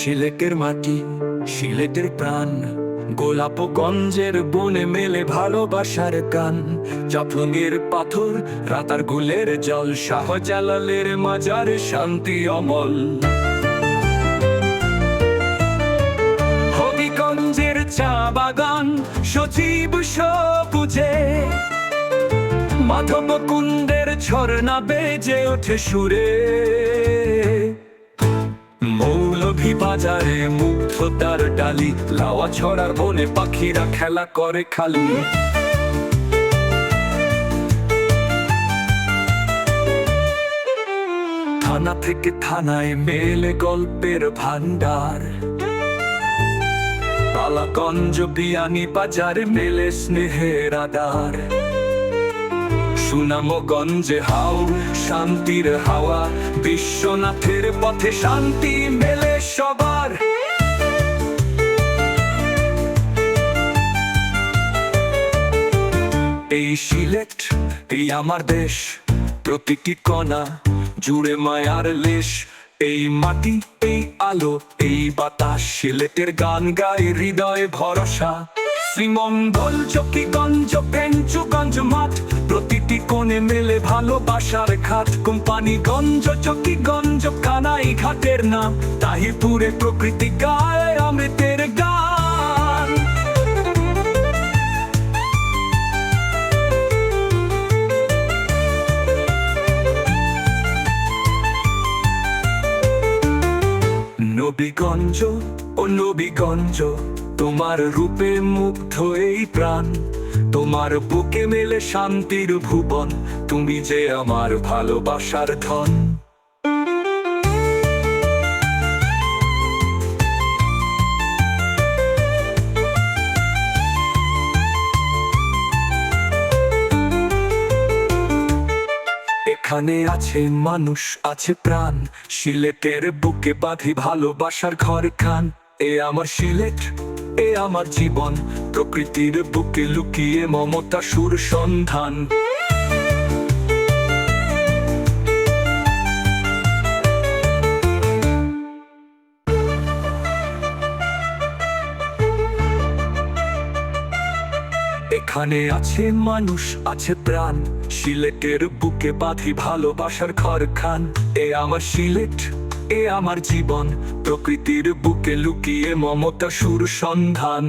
সিলেটের মাটি, সিলেটের প্রাণ, গোলাপগঞ্জের বনে মেলে ভালোবাসার গান। জাফলংয়ের পাথর, রাতার গুলের জল, শাহজালালের মাজার, শান্তি অমল। হবিগঞ্জের চা বাগান, সজীব সবুজে, মাধব কুণ্ডের ঝর্ণা বেজে ওঠে সুরে। মৌলভী বাজারে মুগ্ধতার ডালি, লাওয়া ছড়ার বনে পাখিরা খেলা করে খালি। থানা থেকে থানায় মেলে গল্পের ভান্ডার, কালাগঞ্জ বিয়ানী বাজারে মেলে স্নেহের আধার। সুনামগঞ্জে হাও শান্তির হাওয়া, বিশ্বনাথের পথে শান্তি মেলে সবার। এই সিলেট, এই আমার দেশ, প্রতিটি কণা জুড়ে মায়ার লেশ। এই মাটি, এই আলো, এই বাতাস, সিলেটের গান গায় হৃদয়ে ভরসা। শ্রীমঙ্গল, চকিগঞ্জ, পেঞ্চুগঞ্জ মাঠ, প্রতিটি কোণে মেলে ভালোবাসার ঘাট। কোম্পানিগঞ্জ, চকিগঞ্জ, কানাই ঘাটের নাম, তাহিরপুরে প্রকৃতি গায় অমৃতের গান। নবীগঞ্জ, ও নবীগঞ্জ, তোমার রূপে মুগ্ধ এই প্রাণ। তোমার বুকে মেলে শান্তির ভুবন, তুমি যে আমার ভালোবাসার ধন। এখানে আছে মানুষ, আছে প্রাণ, সিলেটের বুকে বাঁধি ভালোবাসার ঘর খান। এ আমার সিলেট, এ আমার জীবন, প্রকৃতির বুকে লুকিয়ে মমতা সুর সন্ধান। এখানে আছে মানুষ, আছে প্রাণ, সিলেটের বুকে বাঁধি ভালোবাসার ঘর খান। এ আমার সিলেট, এ আমার জীবন, প্রকৃতির বুকে লুকিয়ে মমতা সুর সন্ধান।